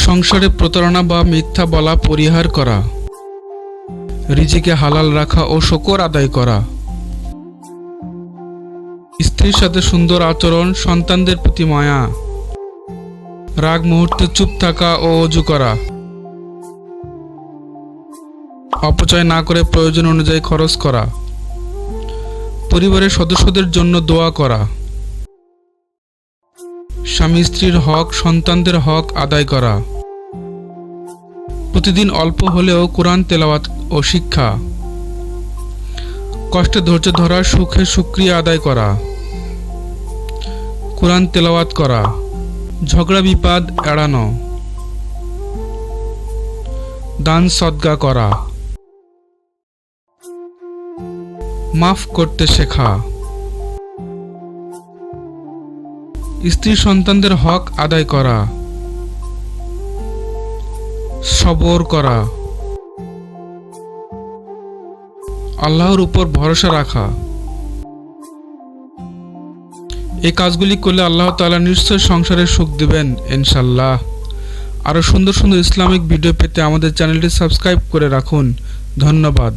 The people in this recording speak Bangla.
সংসারে প্রতারণা বা মিথ্যা বলা পরিহার করা, রিজিকে হালাল রাখা ও শুকর আদায় করা, স্ত্রীর সাথে সুন্দর আচরণ, সন্তানদের প্রতি মায়া, রাগ মুহূর্তে চুপ থাকা ও ওযু করা, অপচয় না করে প্রয়োজন অনুযায়ী খরচ করা, পরিবারের সদস্যদের জন্য দোয়া করা, স্বামী স্ত্রীর হক, সন্তানদের হক আদায় করা, প্রতিদিন অল্প হলেও কোরআন তেলাওয়াত ও শিক্ষা, কষ্টে ধৈর্য ধরা, সুখে শুকরিয়া আদায় করা, কোরআন তেলাওয়াত করা, ঝগড়া বিবাদ এড়ানো, দান সদকা করা, মাফ করতে শেখা, স্ত্রী সন্তানদের হক আদায় করা, সবর করা, আল্লাহর উপর ভরসা রাখা। এই কাজগুলি করলে আল্লাহ তাআলা নিশ্চয় সংসারে সুখ দিবেন ইনশাআল্লাহ। আরো সুন্দর সুন্দর ইসলামিক ভিডিও পেতে আমাদের চ্যানেলটি সাবস্ক্রাইব করে রাখুন। ধন্যবাদ।